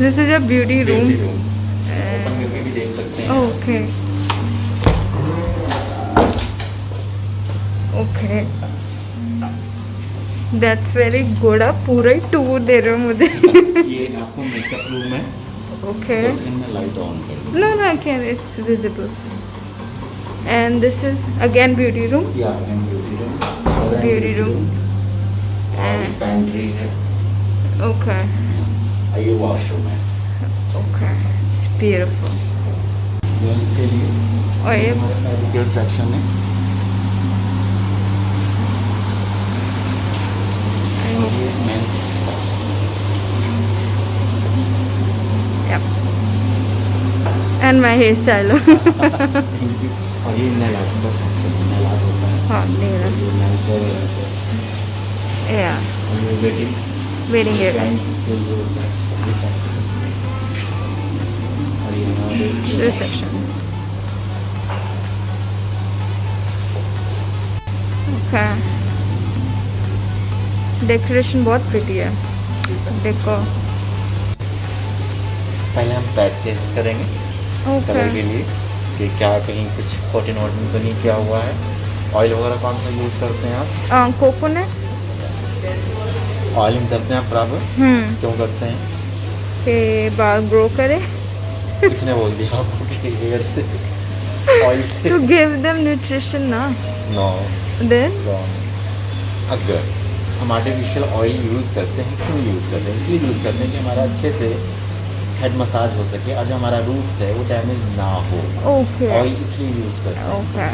This is a beauty room. Open करके भी देख सकते हैं। Okay okay, that's very good. आप पूरा ही टूर दे रहे हो मुझे। ये आपको मेकअप रूम है। ओके, 2 सेकंड में लाइट ऑन कर दूँ। no no I can, it's visible. And this is again beauty room. या ब्यूटी रूम, Beauty room. और पैंट्री है। Okay ये वॉशरूम है। okay, it's beautiful. गर्ल्स के लिए और ये हमारा मेडिकल सेक्शन है। और ये men's section. yeah, and my hairstyle. और ये नेल आर्ट का सेक्शन, नेल आर्ट होता है। हाँ, nail art. ये मेंस है। Yeah, और ये वेटिंग waiting area. क्लाइंट के लिए होता है। ये सेक्शन। और ये हमारे Reception. Okay. डेकोरेशन बहुत प्रिटी है। देखो। पहले हम पैच टेस्ट करेंगे ओके कलर के लिए कि क्या कहीं कुछ कोटिंग वोटिंग तो नहीं किया हुआ है। ऑयल वगैरह कौन सा यूज़ करते हैं आप? कोकोनट। ऑयलिंग करते हैं आप बराबर? क्यों करते हैं? के बाल ग्रो करे। किसने बोल दिया आपको कि हेयर से ऑयल से? टू गिव देम न्यूट्रिशन ना। No then wrong. अगर हम आर्टिफिशियल ऑयल यूज़ करते हैं, क्यों यूज़ करते हैं? इसलिए यूज़ करते हैं कि हमारा अच्छे से हेड मसाज हो सके और जो हमारा रूट्स है वो डैमेज ना हो। ओके ऑयल इसलिए यूज़ करते हैं। ओके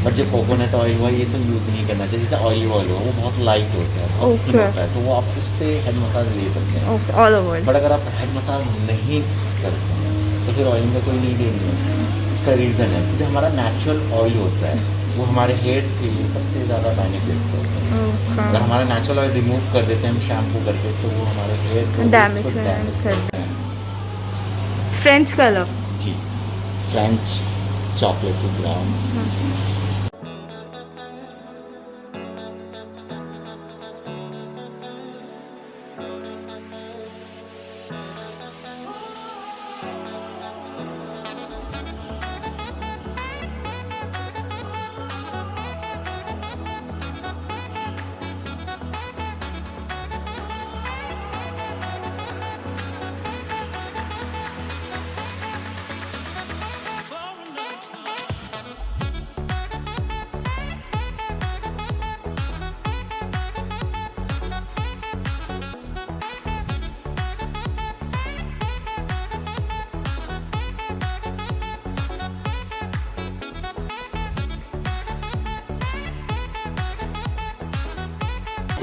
बट जो कोकोनट ऑयल हुआ ये सब यूज़ नहीं करना चाहिए। जैसे ऑलिव ऑयल हो वो बहुत लाइट होता है, बहुत thin Okay. होता है, तो वो आप उससे हेड मसाज ले सकते हैं। Okay, all over. बट अगर आप हेड मसाज नहीं करते हैं तो फिर ऑयलिंग का कोई नीड ही नहीं है। उसका रीज़न है कि जो हमारा नेचुरल ऑयल होता है वो हमारे हेयर्स के लिए सबसे ज़्यादा बेनिफिट्स होते हैं। अगर हमारा नेचुरल ऑयल रिमूव कर देते हैं हम शैम्पू करके तो वो हमारे हेयर को Damage roots को करते करते हैं। French colour. जी, French chocolate brown.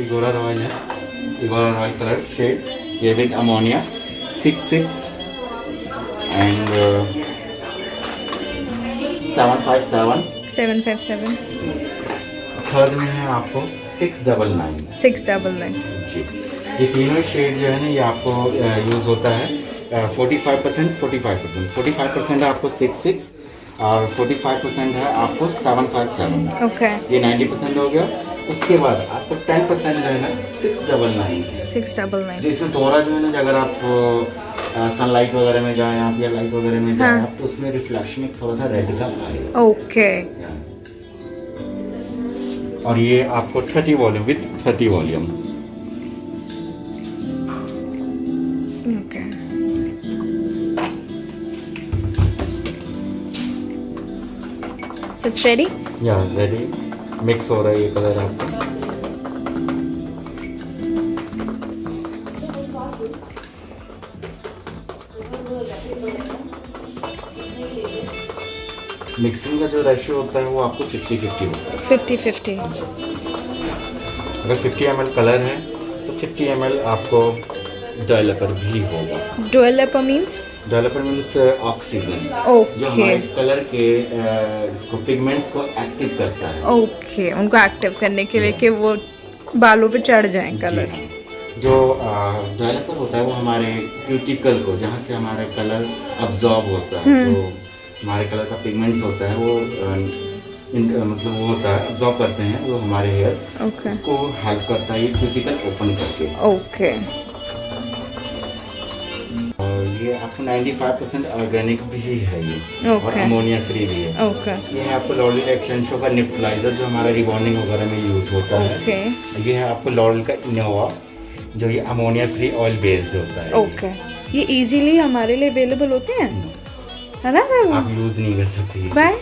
Igora Royal है, इगोरा रॉयल कलर शेड। ये विद अमोनिया 66 एंड 757। 757 थर्ड में है आपको 699। 699। जी, ये तीनों शेड जो है ना ये आपको यूज़ होता है 45%, 45%, 45% है आपको 66 और 45% है आपको 757। ओके, ये 90% हो गया। उसके बाद आपको 10% जो है ना 699। 699। जो इसमें थोड़ा जो है ना अगर आप सनलाइट वगैरह में जाएं आप या लाइट वगैरह में जाएं आप तो उसमें रिफ्लेक्शन एक थोड़ा सा रेड का आएगा। ओके, और ये आपको 30 volume with 30 volume. Okay. So it's ready? या रेडी मिक्स हो रहा है ये कलर आपको। मिक्सिंग का जो रेशियो होता है वो आपको 50-50 होता है। 50-50। अगर 50 ml कलर है तो 50 ml आपको डेवलपर भी होगा। Developer means? Developer means oxygen, जो ओके हमारे कलर के इसको पिगमेंट्स को एक्टिव करता है। ओके, उनको एक्टिव करने के लिए कि वो बालों पे चढ़ जाएं कलर। जी हाँ। जो डेवलपर होता है वो हमारे क्यूटिकल को जहाँ से हमारा कलर अब्जॉर्ब होता है, जो हमारे कलर का पिगमेंट्स होता है वो मतलब वो होता है अब्जॉर्ब करते हैं वो हमारे हेयर। ओके उसको हेल्प करता है ये क्यूटिकल ओपन करके। ओके। आपको 95% ऑर्गेनिक भी है ये और Okay. अमोनिया फ्री भी है। ओके ये है आपको लॉरियल एक्सटेंशो का निप्टलाइजर जो हमारा रिबॉन्डिंग वगैरह में यूज़ होता है। ओके ये है आपको लॉरियल का इनोवा जो ये अमोनिया फ्री ऑयल बेस्ड होता है। ओके ये इजीली हमारे लिए अवेलेबल होते हैं है ना आप यूज़ नहीं कर सकते इसे। बाय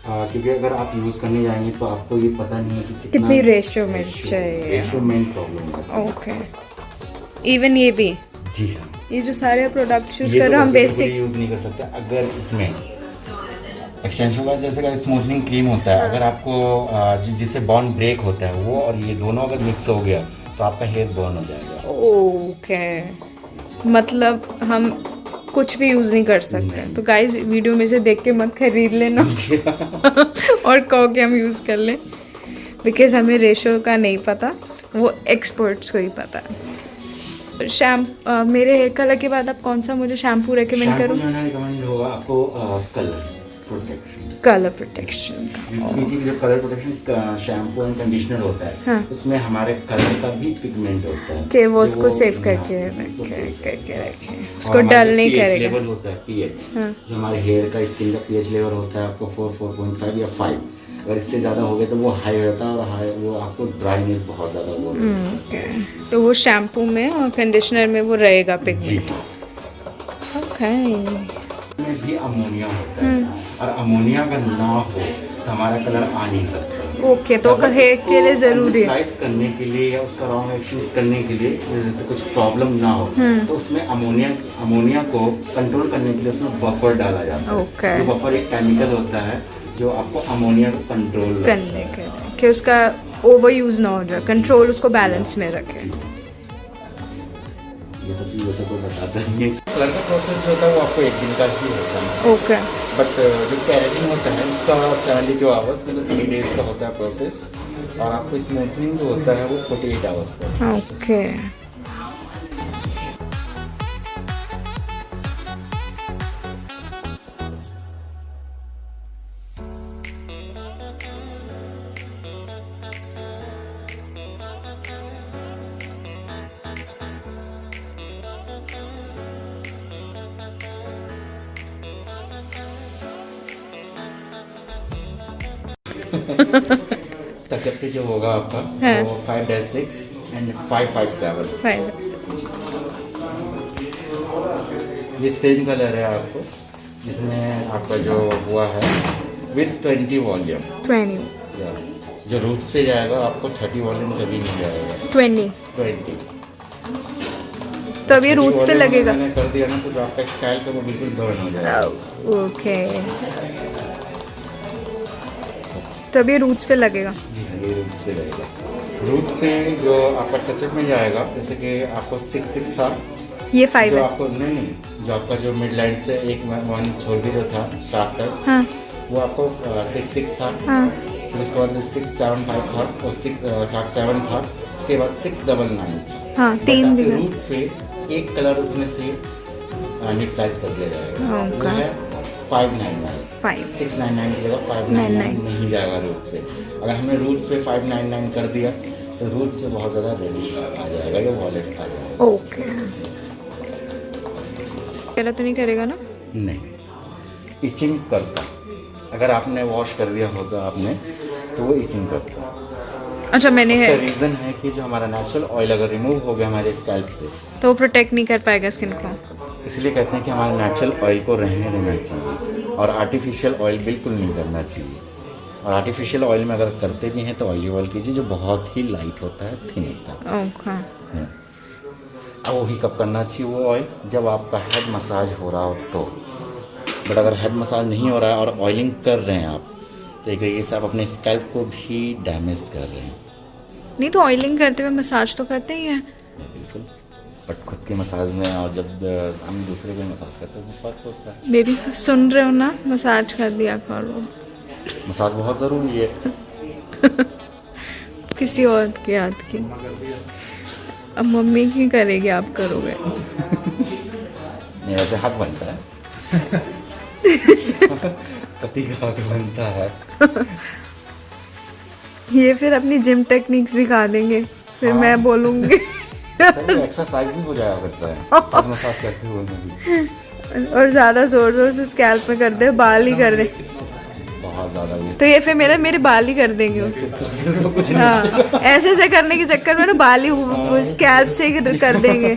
क्योंकि अगर आप यूज़ करने जाएंगे तो आपको ये पता नहीं है कि कितनी रेशियो में चाहिए। रेशियो मेन प्रॉब्लम है। ओके इवन ये भी जी हाँ, ये जो सारे प्रोडक्ट्स यूज ये कर तो रहे हैं हम बिल्कुल बेसिक यूज़ नहीं कर सकते। अगर इसमें एक्सटेंशन का जैसे का स्मूथनिंग क्रीम होता है, अगर आपको जिससे बॉन्ड ब्रेक होता है वो और ये दोनों अगर मिक्स हो गया तो आपका हेयर बर्न हो जाएगा। ओके मतलब हम कुछ भी यूज नहीं कर सकते नहीं। तो गाइस वीडियो में से देख के मत खरीद लेना और कहो कि हम यूज कर लें बिकॉज हमें रेशो का नहीं पता, वो एक्सपर्ट्स को ही पता है। मेरे हेयर कलर के बाद आप कौन सा मुझे शैम्पू रेकमेंड करो? शैम्पू जो रिकमेंड होगा आपको कलर प्रोटेक्शन। कलर प्रोटेक्शन जो colour protection shampoo and conditioner होता है, हाँ। उसमें हमारे कलर का भी पिगमेंट होता है कि वो उसको जो सेव करके हाँ, उसको save करके रखे और उसको हमारा डल जो नहीं pH करेगा। लेवल होता है पीएच, हाँ। जो हमारे हेयर का स्किन का पीएच लेवल होता है आपको 4, 4.5 या 5। अगर इससे ज़्यादा हो गया तो वो हाई हो जाता है और हाई वो आपको ड्राइनेस बहुत ज़्यादा हो रही है। ओके तो वो शैम्पू में और कंडीशनर में वो रहेगा जी पिगमेंट। ओके में भी अमोनिया होता है और अमोनिया अगर ना हो तो हमारा कलर आ नहीं सकता। ओके तो अगर हेयर इसको के लिए ज़रूरी है। neutralize करने के लिए या उसका रॉन्ग एक्शन करने के लिए जैसे कुछ प्रॉब्लम ना हो तो उसमें अमोनिया को कंट्रोल करने के लिए उसमें बफर डाला जाता है। ओके। जो बफर एक केमिकल होता है जो आपको अमोनिया को कंट्रोल करने के लिए कि उसका ओवर यूज ना हो जाए, कंट्रोल उसको बैलेंस में रखे। ये सब चीज़ वैसे कोई बताता नहीं है। कलर का प्रोसेस जो होता है वो आपको 1 दिन का ही होता है, ओके बट जो कैरेटिंग होता है उसका 72 आवर्स मतलब 3 डेज का होता है प्रोसेस और आपको स्मूथनिंग जो होता है वो 48 आवर्स का। ओके टचअप पे जो होगा आपका हाँ। वो 5-6 एंड 5-5-7। फाइन ये सेम कलर है आपको जिसमें आपका जो हुआ है विद 20 वॉल्यूम 20 जो रूट्स पे जाएगा आपको 30 वॉल्यूम कभी नहीं जाएगा 20 20। तो अब ये रूट्स पे 30 लगेगा। मैंने कर दिया ना तो जो आपका स्टाइल का वो बिल्कुल बर्न हो जाएगा। ओके तो अब ये रूट्स पे लगेगा। जी हाँ, ये रूट्स पे लगेगा। रूट्स पे जो आपका टचअप में जाएगा जैसे कि आपको 6 था, ये 5 जो है। आपको नहीं जो आपका जो मिड लाइन से एक वन छोड़ के जो था शाफ्ट तक हाँ वो आपको 6 था, हाँ फिर उसके बाद 6-7-5 था और 6-7 था, उसके बाद 6-9 था। हाँ 3 भी है। रूट्स पे एक कलर उसमें से न्यूट्रलाइज कर दिया जाएगा, वो Okay. है 599। 5 699 की जगह 599 नहीं जाएगा रूट्स पे। अगर हमने रूट्स पे 599 कर दिया तो रूट्स पे बहुत ज़्यादा रेडिश आ जाएगा या वॉलेट आ जाएगा। ओके तेरा तो नहीं करेगा ना? नहीं, इचिंग करता। अगर आपने वॉश कर दिया होगा आपने तो वो इचिंग करता। अच्छा मैंने उसका है रीज़न है कि जो हमारा नेचुरल ऑयल अगर रिमूव हो गया हमारे स्कैल्प से तो वो प्रोटेक्ट नहीं कर पाएगा स्किन को। इसलिए कहते हैं कि हमारे नेचुरल ऑयल को रहने देना चाहिए और आर्टिफिशियल ऑयल बिल्कुल नहीं करना चाहिए। और आर्टिफिशियल ऑयल में अगर करते भी हैं तो ऑयली ऑयल कीजिए जो बहुत ही लाइट होता है, थिन होता ओके है। अब वही कब करना चाहिए वो ऑयल जब आपका हेड मसाज हो रहा हो तो। बट अगर हेड मसाज नहीं हो रहा है और ऑयलिंग कर रहे हैं आप तो एक तरीके से आप अपने स्कैल्प को भी डैमेज कर रहे हैं। नहीं तो ऑयलिंग करते हुए मसाज तो करते ही हैं। बिल्कुल, बट खुद के मसाज में और जब हम दूसरे को मसाज करते हैं तो फर्क होता है। बेबी सुन रहे हो ना, मसाज कर दिया करो। मसाज बहुत ज़रूरी है। किसी और के हाथ की, अब मम्मी की करेगी आप करोगे। मेरा से हाथ बनता है। पति का हक बनता है। ये फिर अपनी जिम टेक्निक्स दिखा देंगे फिर हाँ। मैं बोलूँगी। एक्सरसाइज भी हो जाया करता है मसाज करते हुए में भी। और ज़्यादा जोर जोर से स्कैल्प में कर दे, बाल ही कर दे, बहुत ज़्यादा ये तो ये फिर मेरे बाल ही कर देंगे वो। तो कुछ नहीं हाँ, ऐसे ऐसे करने के चक्कर में ना बाल ही स्कैल्प से ही कर देंगे।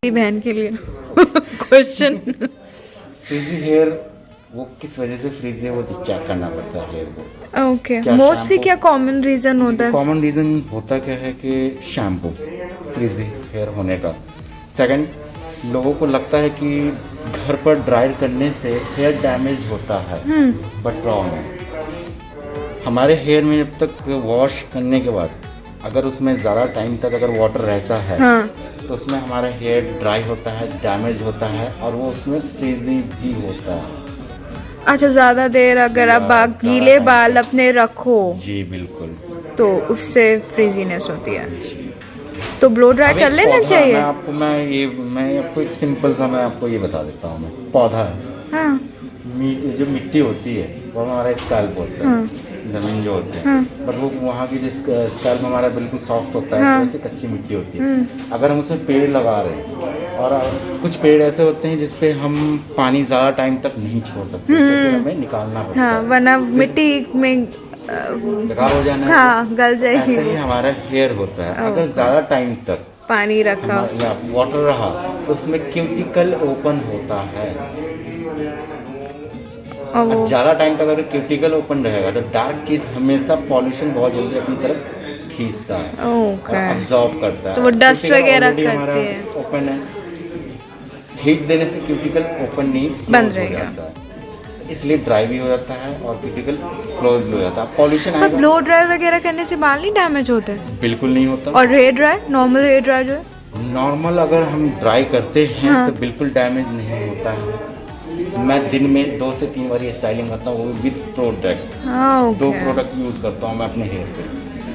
मेरी बहन के लिए क्वेश्चन। फ्रीजी हेयर वो किस वजह से फ्रीजी है वो चेक करना पड़ता है हेयर को। ओके, क्या मोस्टली shampoo- क्या कॉमन रीजन होता है? कॉमन रीज़न होता क्या है कि शैम्पू फ्रीजी हेयर होने का। सेकंड, लोगों को लगता है कि घर पर ड्राई करने से हेयर डैमेज होता है, बट रॉन्ग है। हमारे हेयर में जब तक वॉश करने के बाद अगर उसमें ज़्यादा टाइम तक अगर वाटर रहता है हाँ, तो उसमें हमारा हेयर ड्राई होता है, डैमेज होता है और वो उसमें फ्रीजी भी होता है। अच्छा, ज़्यादा देर अगर आप ज़्यादा गीले time बाल तक। अपने रखो जी बिल्कुल। तो उससे फ्रीजीनेस होती है, तो ब्लो ड्राई अब कर एक लेना पौधा, चाहिए। मैं आपको एक सिंपल सा मैं आपको ये बता देता हूँ। मैं पौधा है, हाँ जो मिट्टी होती है वो हमारा स्कैल्प होता है, ज़मीन जो होती है, पर वो वहाँ की जो स्कैल्प हमारा बिल्कुल सॉफ्ट होता है, वैसे कच्ची मिट्टी होती है। अगर हम उसमें पेड़ लगा रहे हैं और कुछ पेड़ ऐसे होते हैं जिसपे हम पानी ज़्यादा टाइम तक नहीं छोड़ सकते, उससे फिर हमें निकालना पड़ता हाँ, है, वरना मिट्टी में बेकार हो जाना है। हाँ गल जाएगी। ऐसे ही हमारा हेयर होता है, अगर ज़्यादा टाइम तक पानी रखा या वाटर रहा तो उसमें क्यूटिकल ओपन होता है। और वो ज़्यादा टाइम तक अगर क्यूटिकल ओपन रहेगा तो डार्क चीज़ हमेशा पॉल्यूशन बहुत जल्दी अपनी तरफ खींचता है और ओके, अब्जॉर्ब करता है। तो वो डस्ट Cuticle वगैरह already हमारा करती है। ओपन है, हीट देने से क्यूटिकल ओपन नहीं बंद close हो रहेगा। जाता है, इसलिए ड्राई भी हो जाता है और क्यूटिकल क्लोज भी हो जाता है। पॉल्यूशन पर आएगा ब्लो ड्राई वगैरह करने से बाल नहीं डैमेज होते? बिल्कुल नहीं होता। और hair dry, normal hair dry जो है? नॉर्मल अगर हम ड्राई करते हैं तो बिल्कुल डैमेज नहीं होता है। मैं दिन में 2 से 3 बार स्टाइलिंग करता हूँ, वो भी विद प्रोडक्ट। हाँ 2 ओके, प्रोडक्ट यूज़ करता हूँ मैं अपने हेयर पे,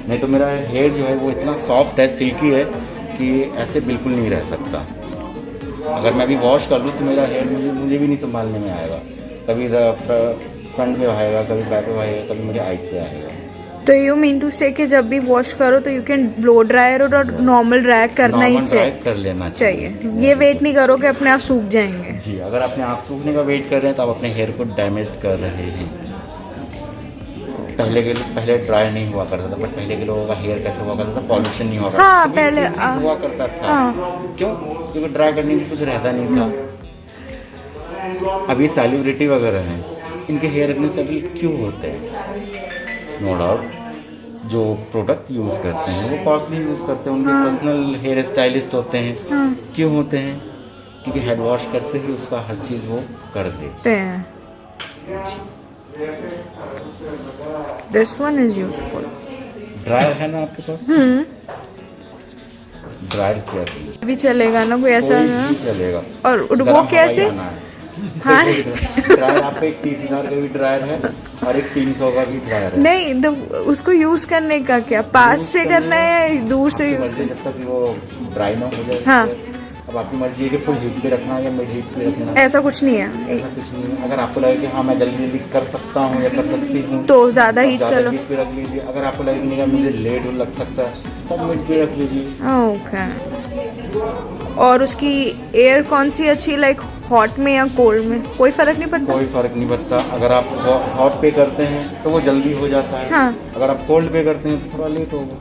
नहीं तो मेरा हेयर जो है वो इतना सॉफ्ट है, सिल्की है कि ऐसे बिल्कुल नहीं रह सकता। अगर मैं भी वॉश कर लूँ तो मेरा हेयर मुझे भी नहीं संभालने में आएगा, कभी फ्रंट में आएगा, कभी बैक में आएगा, कभी मेरे आइज पे आएगा। तो यू मीन टू से कि जब भी वॉश करो तो यू कैन ब्लो ड्रायर और नॉर्मल ड्राई करना ही नॉर्मल ड्राई चाहिए कर लेना चाहिए। ये वेट नहीं करो कि अपने आप सूख जाएंगे। जी, अगर अपने आप सूखने का वेट कर रहे हैं तो आप अपने हेयर को डैमेज कर रहे हैं। पहले ड्राई नहीं हुआ करता था, बट पहले के लोगों का हेयर कैसे हुआ करता था, पॉल्यूशन नहीं हुआ करता हाँ, था, पहले, freezing हुआ करता था। हाँ। क्यों? क्योंकि ड्राई करने की कुछ रहता नहीं था। अभी सेलिब्रिटी वगैरह हैं, इनके हेयर इतने सेटल क्यों होते हैं? नो डाउट जो प्रोडक्ट यूज़ करते हैं वो कॉस्टली यूज़ करते हैं, उनके पर्सनल हेयर स्टाइलिस्ट होते हैं। क्यों होते हैं? क्योंकि हेड वॉश करते ही उसका हर चीज़ वो कर देते हैं। This one is useful. Dryer है ना आपके पास? ड्रायर किया कीजिए, भी चलेगा ना कोई ऐसा कोई ना? भी चलेगा। और वो गर्म कैसे? हवाई आना है। हाँ ड्रायर आपका एक 30,000 का भी ड्रायर है और एक 300 का भी ड्रायर है। नहीं, तो उसको यूज करने का क्या, पास से करना है या दूर से आपकी यूज? मर्जी, जब तक वो ड्राई ना हो जाए। हाँ। अब आपकी मर्जी है कि फुल हीट पे रखना है या मिड हीट पे रखना है। ऐसा कुछ नहीं है, ऐसा कुछ नहीं है। अगर आपको लगे कि हाँ मैं जल्दी जल्दी कर सकता हूँ या कर सकती हूँ तो ज्यादा आप हीट ज़्यादा कर लो। हीट पे रख लीजिए। अगर आपको लगेगा मुझे लेट लग सकता है तब मिड पे रख लीजिए। ओके। और उसकी एयर कौन सी अच्छी, लाइक हॉट में या कोल्ड में? कोई फर्क नहीं पड़ता? कोई फर्क नहीं पड़ता। अगर आप हॉट पे करते हैं तो वो जल्दी हो जाता है। हाँ। अगर आप कोल्ड पे करते हैं तो थोड़ा लेट होगा।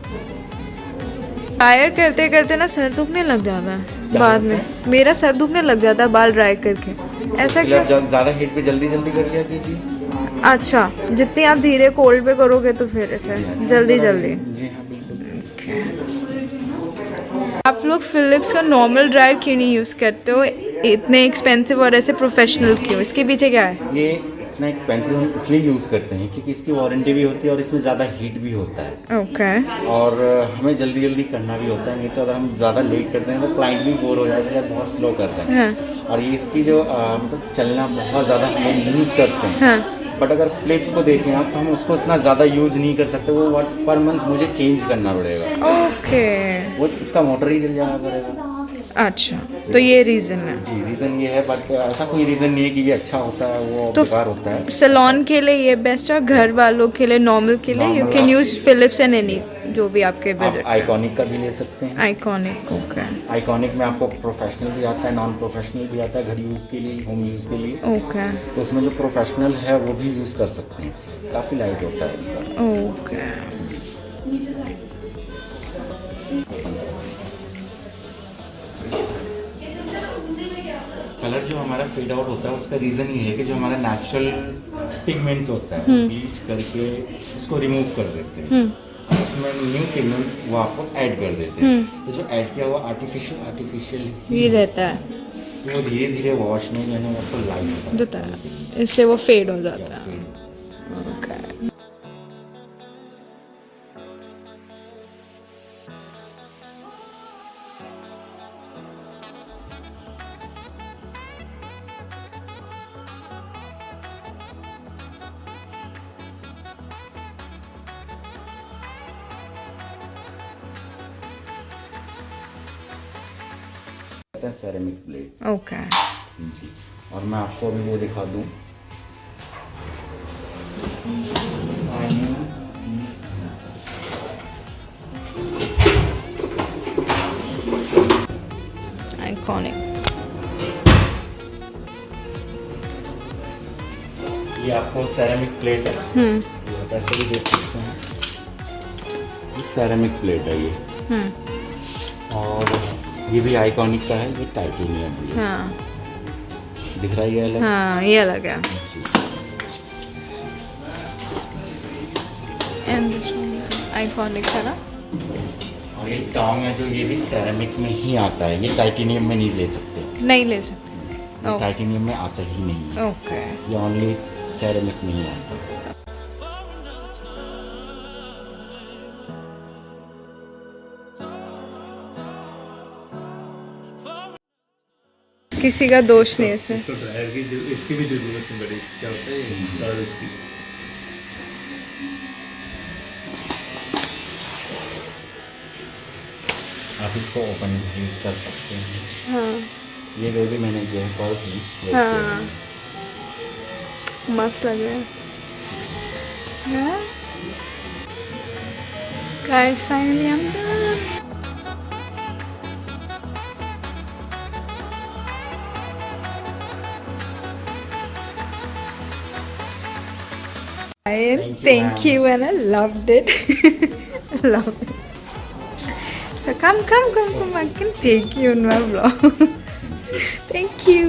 ड्रायर करते करते ना सर दुखने लग जाता है बाद में। मेरा सर दुखने लग जाता है बाल ड्राई करके। ऐसा इसलिए क्यों? आप ज़्यादा हीट पे जल्दी जल्दी कर लिया कीजिए। अच्छा, जितनी आप धीरे कोल्ड पे करोगे तो फिर अच्छा है, जल्दी जल्दी। जी हाँ बिल्कुल। आप लोग फिलिप्स का नॉर्मल ड्रायर क्यों नहीं यूज़ करते हो? इतने एक्सपेंसिव और ऐसे प्रोफेशनल क्यों? इसके पीछे क्या है? ये इतना एक्सपेंसिव हम इसलिए यूज़ करते हैं क्योंकि इसकी वारंटी भी होती है और इसमें ज़्यादा हीट भी होता है। ओके। और हमें जल्दी जल्दी करना भी होता है, नहीं तो अगर हम ज़्यादा लेट करते हैं तो क्लाइंट भी बोर हो जाएगा, बहुत स्लो करते हैं। हाँ और ये इसकी जो मतलब चलना बहुत ज़्यादा हम यूज़ करते हैं। हाँ। बट अगर फ्लिप्स को देखें आप तो हम उसको इतना ज़्यादा यूज़ नहीं कर सकते, वो पर मंथ मुझे चेंज करना पड़ेगा। ओके। वो इसका मोटर ही चल जाया करेगा। अच्छा, तो ये रीज़न है। जी रीज़न ये है, बट ऐसा कोई रीज़न नहीं है कि ये अच्छा होता है वो तो बेकार होता है। सैलून के लिए ये बेस्ट है, घर वालों के लिए, नॉर्मल के लिए यू Normal कैन आप- यूज़ फिलिप्स एंड एनी, जो भी आपके आप बजट। आइकॉनिक का भी ले सकते हैं। आइकॉनिक, ओके आइकॉनिक में आपको प्रोफेशनल भी आता है, नॉन प्रोफेशनल भी आता है, घर यूज़ के लिए, होम यूज़ के लिए। ओके तो उसमें जो प्रोफेशनल है वो भी यूज़ कर सकते हैं, काफ़ी लाइट होता है इसका। ओके। कलर जो हमारा फेड आउट होता है उसका रीज़न ये है कि जो हमारा नेचुरल पिगमेंट्स होता है ब्लीच करके उसको रिमूव कर देते हैं, और उसमें न्यू पिगमेंट्स वो आपको ऐड कर देते हैं। तो जो ऐड किया हुआ आर्टिफिशियल ये रहता है वो धीरे धीरे वॉश में यानी आपको लाइट देता है, इसलिए वो फेड हो जाता है। ओके। Ceramic plate. ओके। जी, और मैं आपको अभी वो दिखा दूँ। आइकॉनिक। ये आपको सेरेमिक प्लेट है, ये आप ऐसे भी देख सकते हैं। ये सेरेमिक प्लेट है ये, और ये भी आइकॉनिक का है, ये टाइटेनियम भी है। हाँ दिख रहा है ये अलग। हाँ, ये अलग है। जी। एंड दिस वन आइकॉनिक है ना। और ये टोंग है जो, ये भी सेरेमिक में ही आता है, ये टाइटेनियम में नहीं ले सकते। नहीं ले सकते। ये टाइटेनियम में आता ही नहीं है, ओके। ये ओनली सेरेमिक में ही आता है। किसी का दोष नहीं है इसमें। इसको ड्रायर की जो इसकी भी जरूरत नहीं पड़ी, क्या होता है ये ड्रायर इसकी। आप इसको ओपन भी कर सकते हैं। हाँ ये जो भी मैंने जो है पर्स ली, हाँ, मस्त लग रहा है। Guys, finally I'm done. Thank you, and I loved it. I loved it. So come, I can take you in my vlog. Thank you.